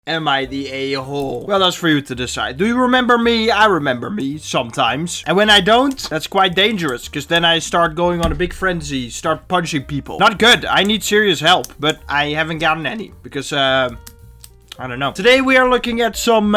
Am I the a-hole? Well, that's for you to decide. Do you remember me? I remember me sometimes. And when I don't, that's quite dangerous, because then I start going on a big frenzy, start punching people. Not good. I need serious help, but I haven't gotten any, because, I don't know. Today we are looking at some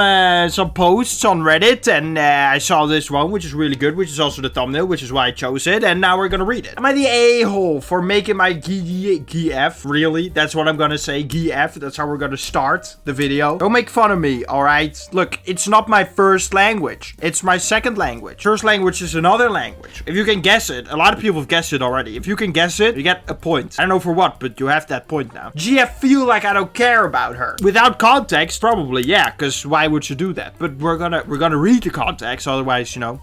posts on Reddit, and I saw this one, which is really good, which is also the thumbnail, which is why I chose it, and now we're gonna read it. Am I the a-hole for making my GF? Really? That's what I'm gonna say, GF. That's how we're gonna start the video. Don't make fun of me, alright? Look, it's not my first language. It's my second language. First language is another language. If you can guess it, a lot of people have guessed it already. If you can guess it, you get a point. I don't know for what, but you have that point now. GF feel like I don't care about her. Without context, probably, yeah, because why would you do that? But we're gonna read the context, otherwise, you know,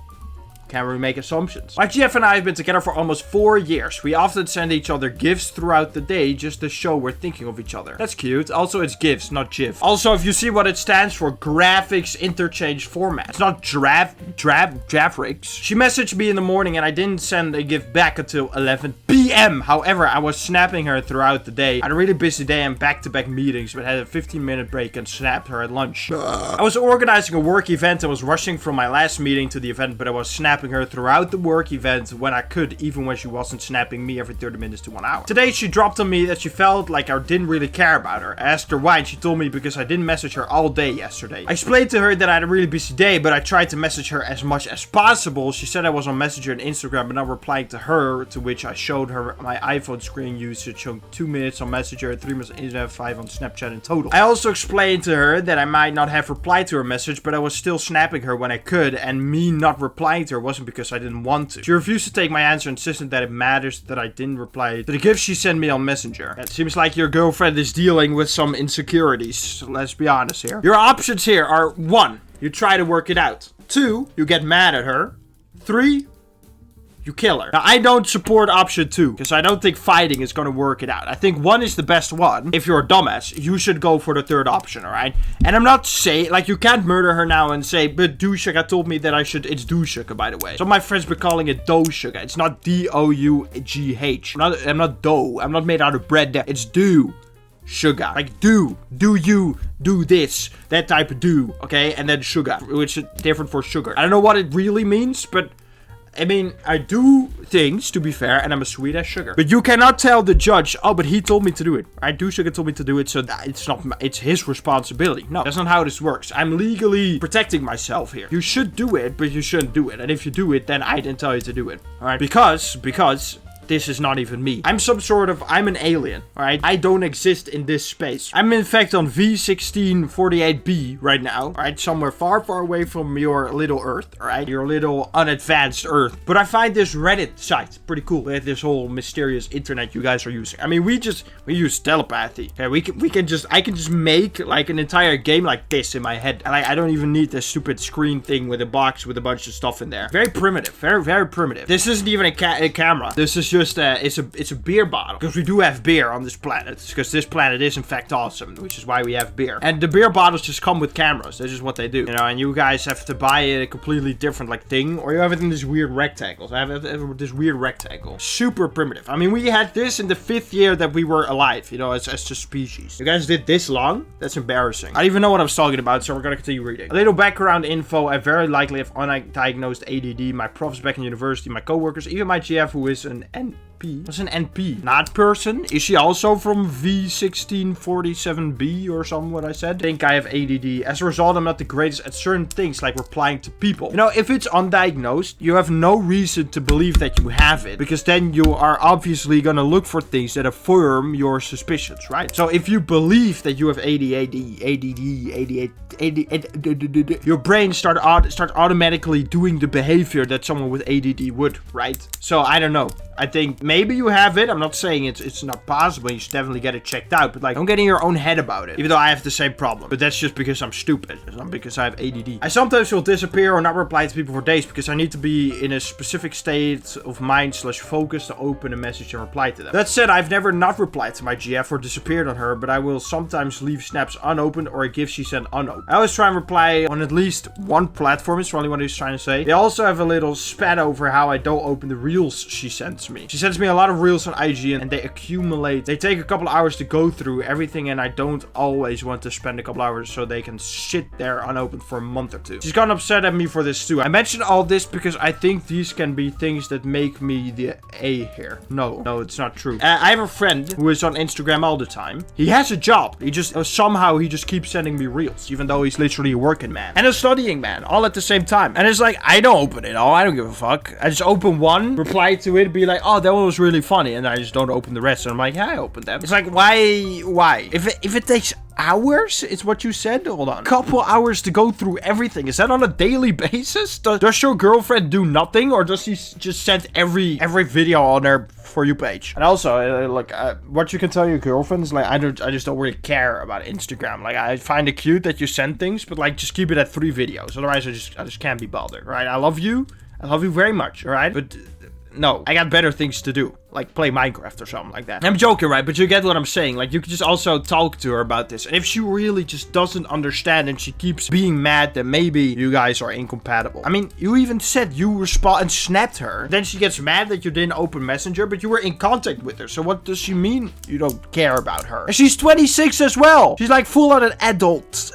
can't really make assumptions. My GF and I have been together for almost 4 years. We often send each other gifts throughout the day just to show we're thinking of each other. That's cute. Also, it's gifs, not GIF. Also, if you see what it stands for, graphics interchange format. It's not graphics. She messaged me in the morning and I didn't send a gift back until 11 p.m. However, I was snapping her throughout the day. I had a really busy day and back-to-back meetings, but had a 15-minute break and snapped her at lunch. I was organizing a work event and was rushing from my last meeting to the event, but I was snapping her throughout the work event when I could, even when she wasn't snapping me every 30 minutes to 1 hour. Today she dropped on me that she felt like I didn't really care about her. I asked her why and she told me because I didn't message her all day yesterday. I explained to her that I had a really busy day, but I tried to message her as much as possible. She said I was on Messenger and Instagram but not replying to her, to which I showed her my iPhone screen usage, showing 2 minutes on Messenger, 3 minutes on Instagram, 5 on Snapchat in total. I also explained to her that I might not have replied to her message, but I was still snapping her when I could, and me not replying to her wasn't because I didn't want to. She refused to take my answer, insisting that it matters that I didn't reply to the gift she sent me on Messenger. It seems like your girlfriend is dealing with some insecurities. Let's be honest here. Your options here are 1. You try to work it out. 2. You get mad at her. 3. You kill her. Now, I don't support option 2, because I don't think fighting is going to work it out. I think 1 is the best one. If you're a dumbass, you should go for the 3rd option, alright? And I'm not saying, like, you can't murder her now and say, but Douchega told me that I should, it's Douchega, by the way. Some of my friends been calling it Douchega. It's not D-O-U-G-H. I'm not dough. I'm not made out of bread. It's do. Sugar. Like do you, do this, that type of do, okay? And then sugar, which is different for sugar. I don't know what it really means, but I mean, I do things, to be fair, and I'm a sweet as sugar. But you cannot tell the judge, oh, but he told me to do it. I do sugar told me to do it, so it's his responsibility. No, that's not how this works. I'm legally protecting myself here. You should do it, but you shouldn't do it. And if you do it, then I didn't tell you to do it. All right? Because this is not even me. I'm an alien, alright? I don't exist in this space. I'm in fact on V1648b right now, alright? Somewhere far, far away from your little Earth, alright? Your little unadvanced Earth. But I find this Reddit site pretty cool. With this whole mysterious internet you guys are using. I mean, we use telepathy. Okay, I can just make like an entire game like this in my head. And I don't even need this stupid screen thing with a box with a bunch of stuff in there. Very primitive. Very, very primitive. This isn't even a camera. This is just it's a beer bottle, because we do have beer on this planet, because this planet is in fact awesome, which is why we have beer. And the beer bottles just come with cameras. That's just what they do, you know. And you guys have to buy a completely different like thing, or you have it in this weird rectangle. So I have this weird rectangle, super primitive. I mean, we had this in the 5th year that we were alive, you know, as a species. You guys did this long? That's embarrassing. I don't even know what I was talking about, so we're gonna continue reading. A little background info: I very likely have undiagnosed ADD. My profs back in university, my coworkers, even my GF, who is an NP. What's an NP? Not person? Is she also from V1647b or something, what I said? I think I have ADD. As a result, I'm not the greatest at certain things, like replying to people. You know, if it's undiagnosed, you have no reason to believe that you have it, because then you are obviously gonna look for things that affirm your suspicions, right? So if you believe that you have ADD, your brain start automatically doing the behavior that someone with ADD would, right? So I don't know. I think maybe you have it. I'm not saying it's not possible. You should definitely get it checked out. But like, don't get in your own head about it. Even though I have the same problem. But that's just because I'm stupid. It's not because I have ADD. I sometimes will disappear or not reply to people for days because I need to be in a specific state of mind / focus to open a message and reply to them. That said, I've never not replied to my GF or disappeared on her, but I will sometimes leave snaps unopened or a gift she sent unopened. I always try and reply on at least one platform, is probably what he's trying to say. They also have a little spat over how I don't open the reels she sends me. She sends me me a lot of reels on IG and they accumulate. They take a couple hours to go through everything, and I don't always want to spend a couple hours so they can sit there unopened for a month or two. She's gotten upset at me for this too. I mentioned all this because I think these can be things that make me the A here. No, it's not true. I have a friend who is on Instagram all the time. He has a job. He just somehow he just keeps sending me reels, even though he's literally a working man and a studying man all at the same time. And it's like, I don't open it all. I don't give a fuck. I just open one, reply to it, be like, oh, that one was really funny, and I just don't open the rest. And I'm like, yeah, I opened them. It's like, why? If it takes hours, it's what you said. Hold on, couple hours to go through everything. Is that on a daily basis? Does your girlfriend do nothing, or does she just send every video on her For You page? And also, what you can tell your girlfriend is like, I just don't really care about Instagram. Like, I find it cute that you send things, but like, just keep it at 3 videos. Otherwise, I just can't be bothered. Right? I love you very much. All right, but no, I got better things to do. Like play Minecraft or something like that. I'm joking, right? But you get what I'm saying. Like, you could just also talk to her about this. And if she really just doesn't understand and she keeps being mad, then maybe you guys are incompatible. I mean, you even said you respond and snapped her. Then she gets mad that you didn't open Messenger, but you were in contact with her. So what does she mean you don't care about her? And she's 26 as well. She's like full on an adult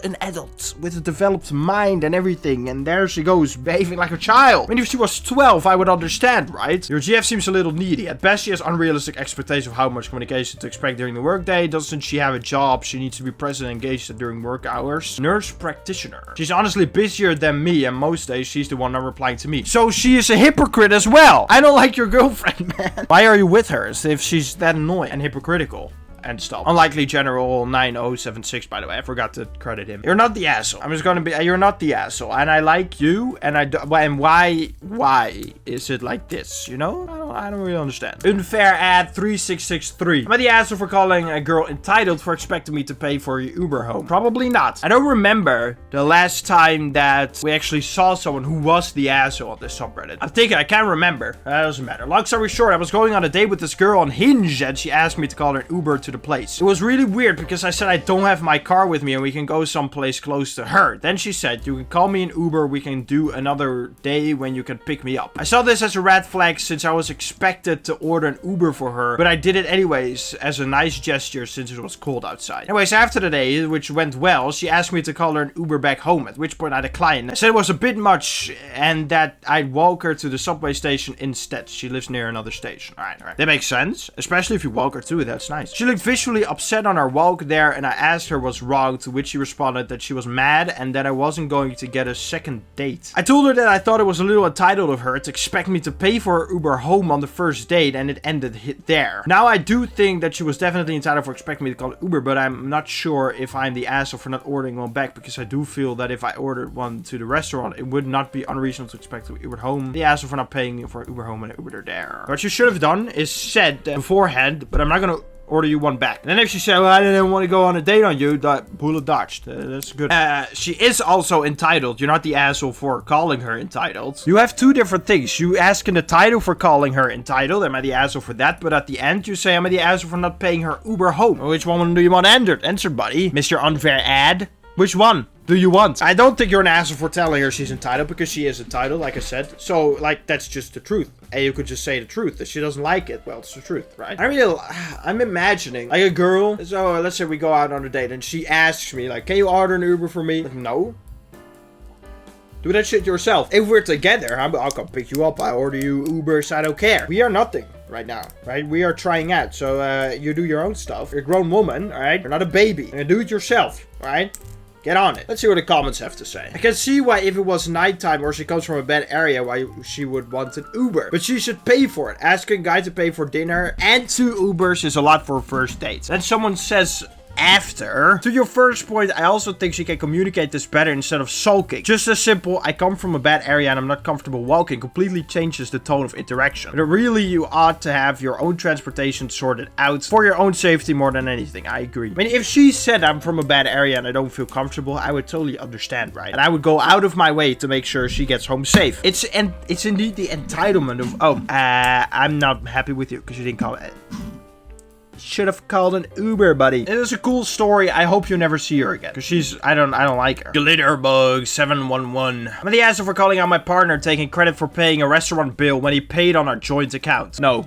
with a developed mind and everything. And there she goes, behaving like a child. I mean, if she was 12, I would understand, right? Your GF seems a little needy. At best, she has unrealistic expectations of how much communication to expect during the workday. Doesn't she have a job? She needs to be present and engaged during work hours. Nurse practitioner. She's honestly busier than me, and most days she's the one not replying to me. So she is a hypocrite as well. I don't like your girlfriend, man. Why are you with her if she's that annoying and hypocritical? And stuff. Unlikely General 9076, by the way. I forgot to credit him. You're not the asshole. I'm just gonna be, you're not the asshole. And I like you, and why is it like this, you know? I don't really understand. Unfair ad 3663. Am I the asshole for calling a girl entitled for expecting me to pay for your Uber home? Probably not. I don't remember the last time that we actually saw someone who was the asshole on this subreddit. I'm thinking, I can't remember. That doesn't matter. Long story short, I was going on a date with this girl on Hinge, and she asked me to call her an Uber to the place. It was really weird because I said I don't have my car with me and we can go someplace close to her. Then she said, you can call me an Uber, we can do another day when you can pick me up. I saw this as a red flag since I was expected to order an Uber for her, but I did it anyways as a nice gesture since it was cold outside. Anyways, after the day, which went well, she asked me to call her an Uber back home, at which point I declined. I said it was a bit much and that I'd walk her to the subway station instead. She lives near another station. Alright. That makes sense, especially if you walk her to it. That's nice. She looked visually upset on our walk there, and I asked her what's wrong, to which she responded that she was mad and that I wasn't going to get a second date. I told her that I thought it was a little entitled of her to expect me to pay for her Uber home on the first date, and it ended there. Now, I do think that she was definitely entitled for expecting me to call Uber, but I'm not sure if I'm the asshole for not ordering one back, because I do feel that if I ordered one to the restaurant, it would not be unreasonable to expect to be Ubered home. The asshole for not paying me for Uber home and Uber there. What you should have done is said beforehand, but I'm not gonna order you one back. And then if she said, well, I didn't want to go on a date on you, that bullet dodged. That's good. She is also entitled. You're not the asshole for calling her entitled. You have two different things. You ask in the title for calling her entitled. Am I the asshole for that? But at the end, you say, am I the asshole for not paying her Uber home? Which one do you want answered? Answer, buddy. Mr. Unfair Ad. Which one do you want? I don't think you're an asshole for telling her she's entitled, because she is entitled, like I said. So, like, that's just the truth. And you could just say the truth. If she doesn't like it, well, it's the truth, right? I'm imagining, like, a girl. So, let's say we go out on a date and she asks me, like, can you order an Uber for me? Like, no. Do that shit yourself. If we're together, I'll come pick you up. I order you Ubers. I don't care. We are nothing right now, right? We are trying out. So, you do your own stuff. You're a grown woman, all right? You're not a baby. You do it yourself, all right? Get on it. Let's see what the comments have to say. I can see why if it was nighttime or she comes from a bad area, why she would want an Uber. But she should pay for it. Asking a guy to pay for dinner and 2 Ubers is a lot for first dates. Then someone says, after. To your first point, I also think she can communicate this better instead of sulking. Just as simple, I come from a bad area and I'm not comfortable walking, completely changes the tone of interaction. But really, you ought to have your own transportation sorted out for your own safety more than anything. I agree. I mean, if she said I'm from a bad area and I don't feel comfortable, I would totally understand, right? And I would go out of my way to make sure she gets home safe. It's indeed the entitlement of, I'm not happy with you because you didn't call it. Should have called an Uber, buddy. It is a cool story. I hope you never see her again, because I don't like her. Glitterbug 711. I'm the asshole for calling out my partner, taking credit for paying a restaurant bill when he paid on our joint account. No.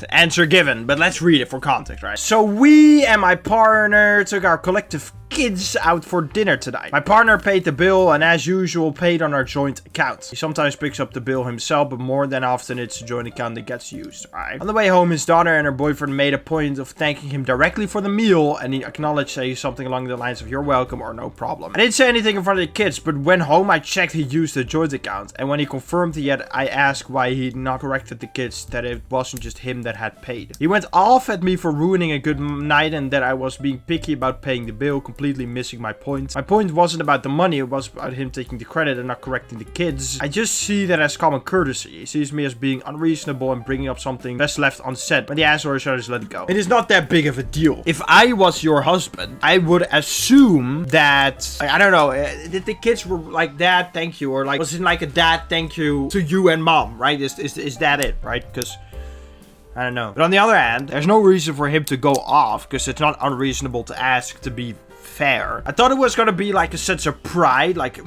Answer given, but let's read it for context, right? So we and my partner took our collective kids out for dinner tonight. My partner paid the bill and as usual paid on our joint account. He sometimes picks up the bill himself, but more than often it's a joint account that gets used, right? On the way home, his daughter and her boyfriend made a point of thanking him directly for the meal, and he acknowledged saying something along the lines of "you're welcome" or "no problem." I didn't say anything in front of the kids, but when home I checked he used the joint account, and when he confirmed he had, I asked why he not corrected the kids that it wasn't just him that had paid. He went off at me for ruining a good night and that I was being picky about paying the bill, completely missing my point. My point wasn't about the money, it was about him taking the credit and not correcting the kids. I just see that as common courtesy. He sees me as being unreasonable and bringing up something best left unsaid. When the asshole should just let it go. It is not that big of a deal. If I was your husband, I would assume that, like, I don't know, did the kids were like, "Dad, thank you," or like, was it like a "Dad, thank you" to you and mom, right? Is that it, right? Because I don't know. But on the other hand, there's no reason for him to go off because it's not unreasonable to ask to be fair. I thought it was gonna be like a sense of pride, like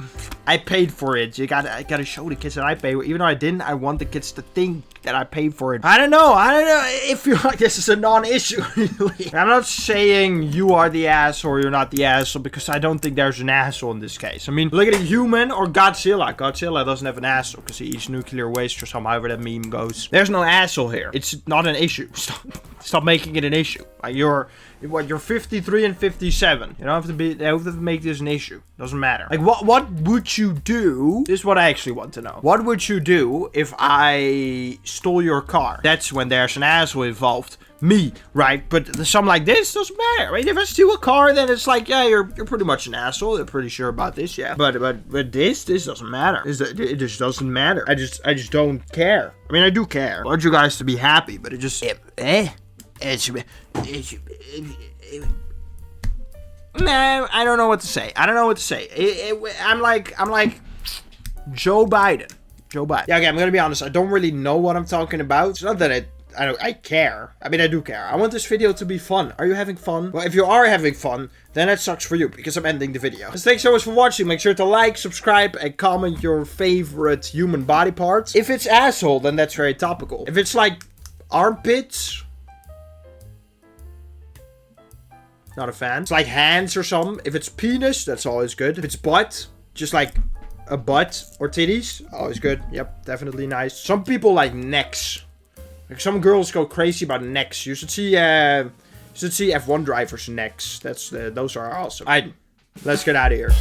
I paid for it. I gotta show the kids that I paid. Even though I didn't, I want the kids to think that I paid for it. I don't know. I feel like this is a non-issue. Really. I'm not saying you are the asshole or you're not the asshole because I don't think there's an asshole in this case. I mean, look at a human or Godzilla. Godzilla doesn't have an asshole because he eats nuclear waste or something, however that meme goes. There's no asshole here. It's not an issue. Stop making it an issue. Like you're 53 and 57. You don't have to make this an issue. Doesn't matter. Like what would you do? This is what I actually want to know. What would you do if I stole your car? That's when there's an asshole involved. Me, right? But something like this doesn't matter. Right? If I steal a car, then it's like, yeah, you're pretty much an asshole. They're pretty sure about this, yeah. But this doesn't matter. It just doesn't matter. I just don't care. I mean, I do care. I want you guys to be happy, but it just no, I don't know what to say. I'm like Joe Biden. Yeah, okay, I'm gonna be honest. I don't really know what I'm talking about. It's not that I care. I mean, I do care. I want this video to be fun. Are you having fun? Well, if you are having fun, then that sucks for you because I'm ending the video. So thanks so much for watching. Make sure to like, subscribe, and comment your favorite human body parts. If it's asshole, then that's very topical. If it's like armpits, not a fan. It's like hands or something. If it's penis, that's always good. If it's butt, just like a butt or titties, always good. Yep, definitely nice. Some people like necks. Like some girls go crazy about necks. You should see F1 drivers' necks. Those are awesome. Let's get out of here.